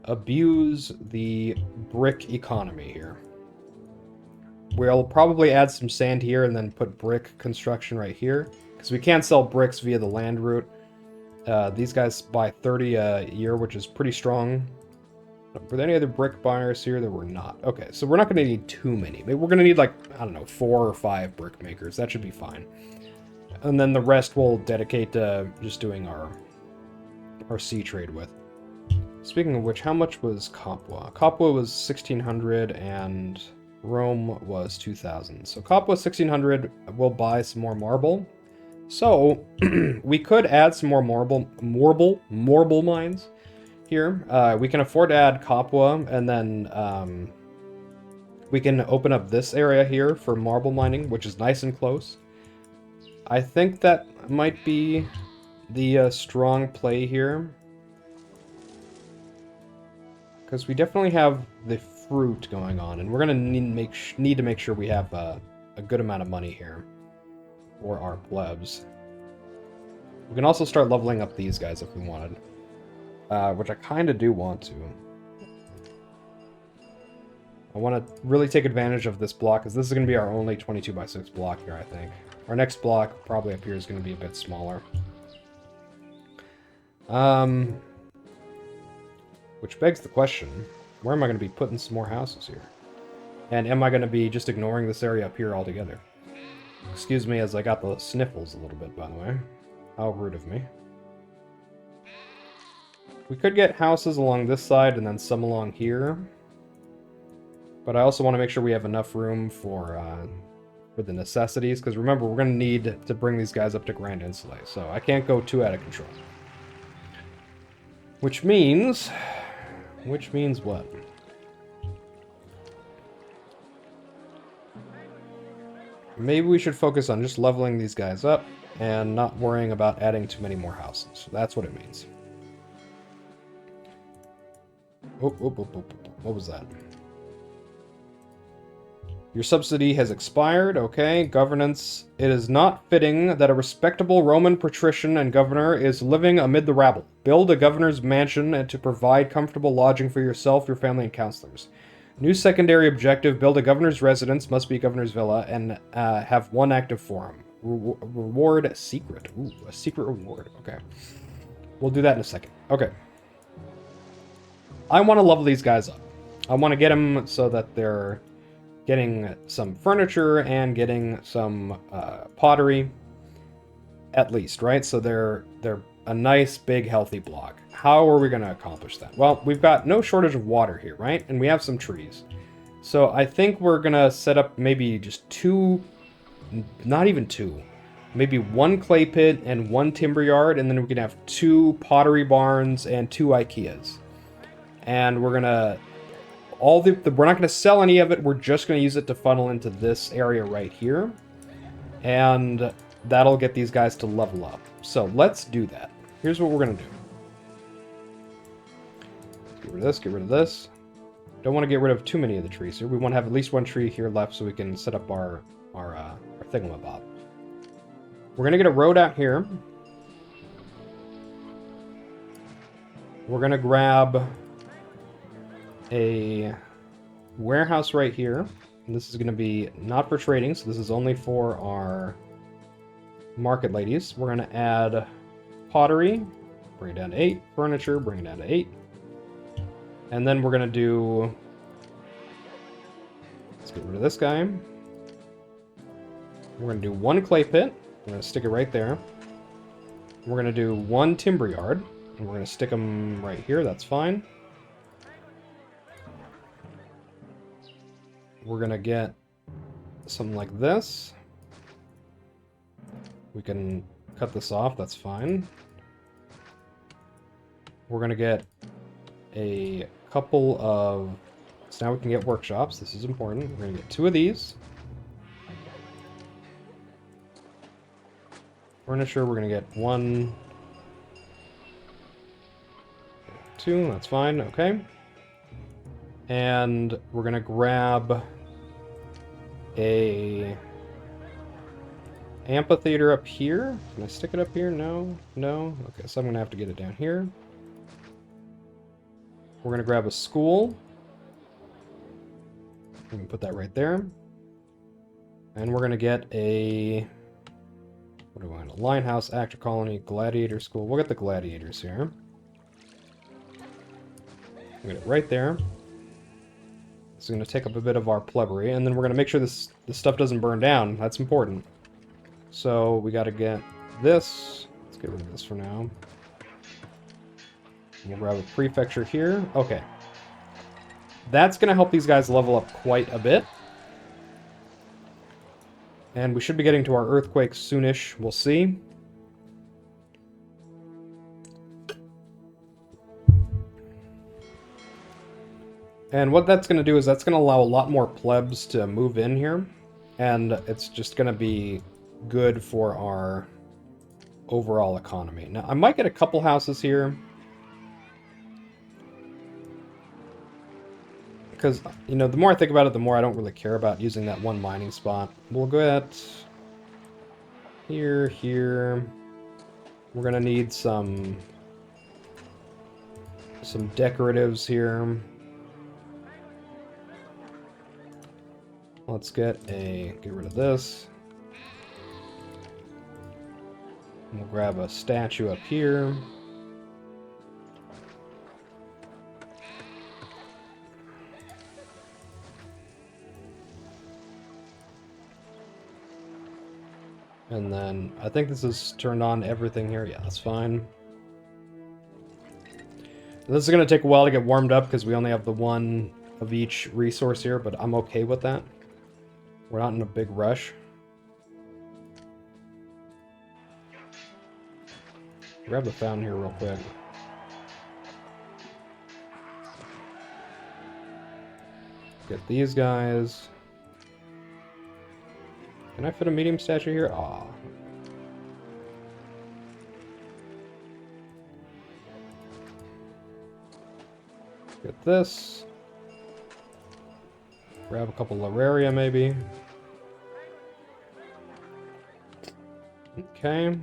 abuse the brick economy here. We'll probably add some sand here and then put brick construction right here, because we can't sell bricks via the land route. These guys buy 30 a year, which is pretty strong. Were there any other brick buyers here? There were not. Okay, so we're not going to need too many. Maybe we're going to need, like, I don't know, 4 or 5 brick makers. That should be fine. And then the rest we'll dedicate to just doing our sea trade with. Speaking of which, how much was Capua? Capua was 1,600 and Rome was 2,000. So Capua 1,600, we'll buy some more marble. So we could add some more marble mines here. We can afford to add Capua, and then we can open up this area here for marble mining, which is nice and close. I think that might be the strong play here, because we definitely have the fruit going on, and we're gonna need to make sure we have a good amount of money here for our plebs. We can also start leveling up these guys if we wanted, which I kind of do want to. I want to really take advantage of this block, because this is going to be our only 22x6 block here, I think. Our next block, probably up here, is going to be a bit smaller. Which begs the question, where am I going to be putting some more houses here? And am I going to be just ignoring this area up here altogether? Excuse me as I got the sniffles a little bit, by the way. How rude of me. We could get houses along this side and then some along here. But I also want to make sure we have enough room for the necessities, because remember, we're going to need to bring these guys up to Grand Insulae, so I can't go too out of control. Which means what? Maybe we should focus on just leveling these guys up and not worrying about adding too many more houses. So that's what it means. Oh, what was that? Your subsidy has expired. Okay, governance. It is not fitting that a respectable Roman patrician and governor is living amid the rabble. Build a governor's mansion and to provide comfortable lodging for yourself, your family, and counselors. New secondary objective, build a governor's residence, must be a governor's villa, and have 1 active forum. Reward secret. Ooh, a secret reward. Okay. We'll do that in a second. Okay. I want to level these guys up. I want to get them so that they're getting some furniture and getting some pottery, at least, right? So they're a nice, big, healthy block. How are we going to accomplish that? Well, we've got no shortage of water here, right? And we have some trees. So I think we're going to set up maybe just 2, not even 2, maybe 1 clay pit and 1 timber yard, and then we can have 2 pottery barns and 2 IKEAs. And we're going to we're not going to sell any of it. We're just going to use it to funnel into this area right here. And that'll get these guys to level up. So let's do that. Here's what we're going to do. Get rid of this, get rid of this. Don't want to get rid of too many of the trees here. We want to have at least 1 tree here left so we can set up our thingamabob. We're going to get a road out here. We're going to grab a warehouse right here. And this is going to be not for trading, so this is only for our market ladies. We're going to add pottery, bring it down to 8. Furniture, bring it down to 8. And then we're going to do... Let's get rid of this guy. We're going to do 1 clay pit. We're going to stick it right there. We're going to do 1 timber yard. And we're going to stick them right here. That's fine. We're going to get something like this. We can cut this off. That's fine. We're going to get a couple of... So now we can get workshops. This is important. We're going to get 2 of these. Furniture, we're going to get 1... 2, that's fine. Okay. And we're going to grab a amphitheater up here. Can I stick it up here? No. No. Okay, so I'm going to have to get it down here. We're going to grab a school. We can put that right there. And we're going to get a... What do we want? A line house, actor colony, gladiator school. We'll get the gladiators here. We'll get it right there. This is going to take up a bit of our plebbery, and then we're going to make sure this stuff doesn't burn down. That's important. So we got to get this. Let's get rid of this for now. We'll grab a prefecture here. Okay. That's going to help these guys level up quite a bit. And we should be getting to our earthquake soonish. We'll see. And what that's going to do is that's going to allow a lot more plebs to move in here. And it's just going to be good for our overall economy. Now, I might get a couple houses here. Because, you know, the more I think about it, the more I don't really care about using that 1 mining spot. We'll go at here, here. We're going to need some decoratives here. Let's get rid of this. We'll grab a statue up here. And then, I think this is turned on to everything here. Yeah, that's fine. This is going to take a while to get warmed up because we only have the 1 of each resource here, but I'm okay with that. We're not in a big rush. Grab the fountain here real quick. Get these guys. Can I fit a medium statue here? Aw. Get this. Grab a couple Lararia, maybe. Okay.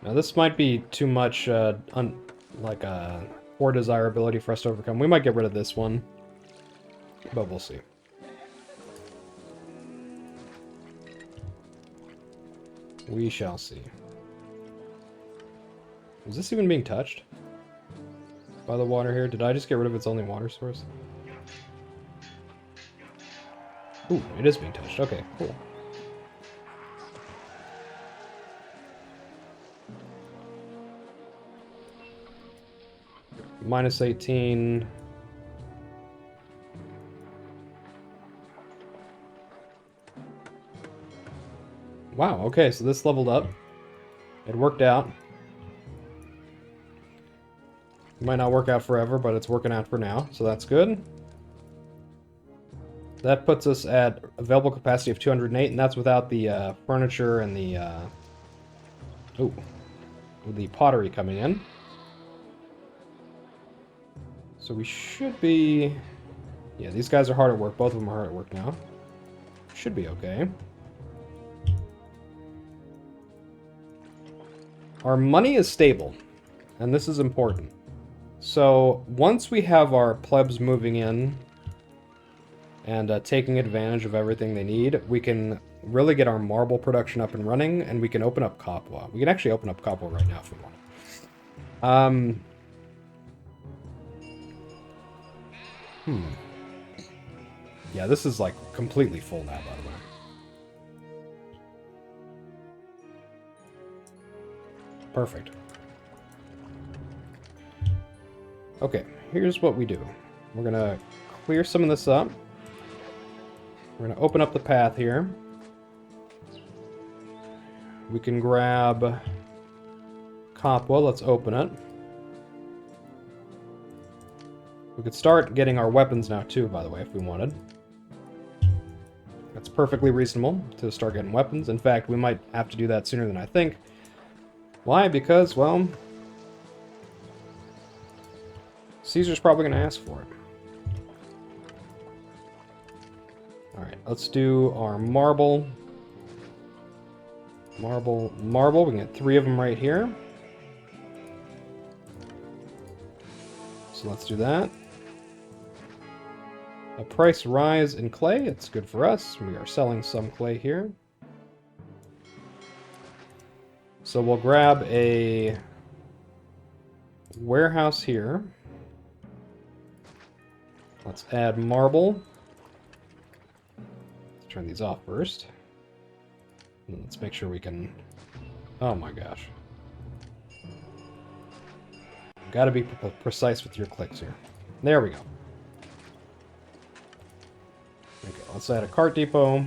Now this might be too much, poor desirability for us to overcome. We might get rid of this one, but we'll see. We shall see. Is this even being touched by the water here? Did I just get rid of its only water source? Ooh, it is being touched. Okay, cool. Minus 18. Wow, okay, so this leveled up. It worked out. It might not work out forever, but it's working out for now, so that's good. That puts us at available capacity of 208, and that's without the furniture and the pottery coming in. So we should be... Yeah, these guys are hard at work. Both of them are hard at work now. Should be okay. Our money is stable. and this is important. So once we have our plebs moving in and taking advantage of everything they need, we can really get our marble production up and running, and we can open up Capua. We can actually open up Capua right now if we want. Yeah, this is like completely full now, by the way. Perfect. Okay, here's what we do. We're gonna clear some of this up. We're gonna open up the path here. We can grab Capua. Let's open it. We could start getting our weapons now too, by the way, if we wanted. That's perfectly reasonable to start getting weapons. In fact, we might have to do that sooner than I think. Why? Because, well, Caesar's probably going to ask for it. Alright, let's do our marble. Marble. We can get 3 of them right here. So let's do that. A price rise in clay. It's good for us. We are selling some clay here. So we'll grab a warehouse here. Let's add marble. Let's turn these off first. And let's make sure we can... Oh my gosh. Gotta be precise with your clicks here. There we go. Okay, let's add a cart depot.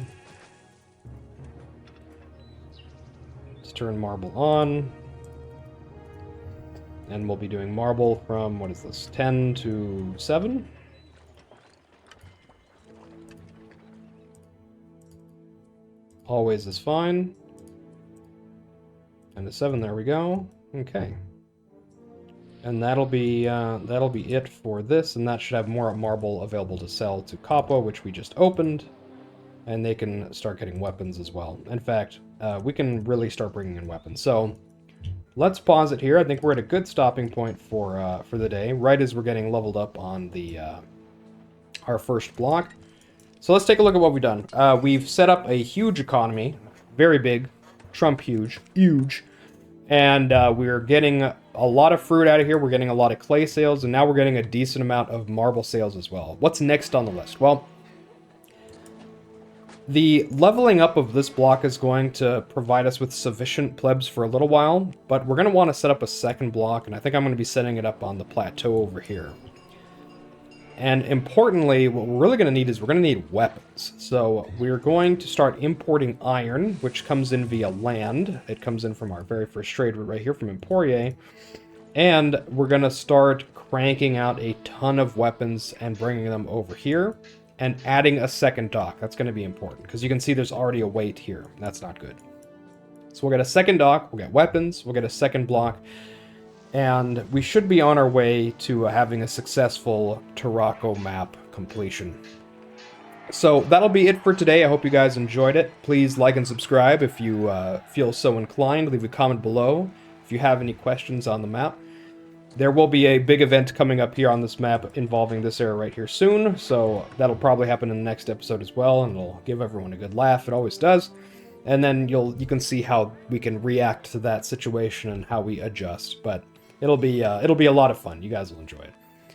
Let's turn marble on. And we'll be doing marble from, what is this, 10 to 7? Always is fine. 10 to 7, there we go. Okay. And that'll be it for this, and that should have more marble available to sell to Capua, which we just opened, and they can start getting weapons as well. In fact, we can really start bringing in weapons. So let's pause it here. I think we're at a good stopping point for the day, right as we're getting leveled up on the our first block. So let's take a look at what we've done. We've set up a huge economy, very big, Trump huge. And we're getting a lot of fruit out of here. We're getting a lot of clay sales, and now we're getting a decent amount of marble sales as well. What's next on the list? Well, the leveling up of this block is going to provide us with sufficient plebs for a little while, but we're going to want to set up a second block, and I think I'm going to be setting it up on the plateau over here. And importantly, what we're really going to need is we're going to need weapons. So we're going to start importing iron, which comes in via land. It comes in from our very first trade route right here from Emporier. And we're going to start cranking out a ton of weapons and bringing them over here and adding a second dock. That's going to be important because you can see there's already a wait here. That's not good. So we'll get a second dock, we'll get weapons, we'll get a second block. And we should be on our way to having a successful TARRACO map completion. So that'll be it for today. I hope you guys enjoyed it. Please like and subscribe if you feel so inclined. Leave a comment below if you have any questions on the map. There will be a big event coming up here on this map involving this area right here soon. So that'll probably happen in the next episode as well, and it'll give everyone a good laugh. It always does. And then you can see how we can react to that situation and how we adjust. But it'll be a lot of fun. You guys will enjoy it.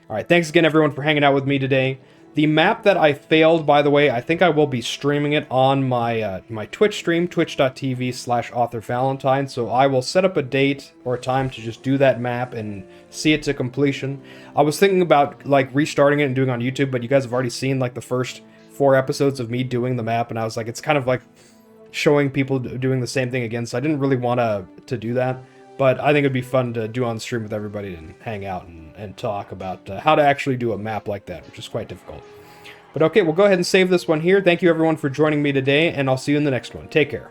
All right, thanks again, everyone, for hanging out with me today. The map that I failed, by the way, I think I will be streaming it on my my Twitch stream, twitch.tv/authorvalentine. So I will set up a date or a time to just do that map and see it to completion. I was thinking about like restarting it and doing it on YouTube, but you guys have already seen like the first 4 episodes of me doing the map, and I was like, it's kind of like showing people doing the same thing again. So I didn't really want to do that. But I think it'd be fun to do on stream with everybody and hang out and talk about how to actually do a map like that, which is quite difficult. But okay, we'll go ahead and save this one here. Thank you everyone for joining me today, and I'll see you in the next one. Take care.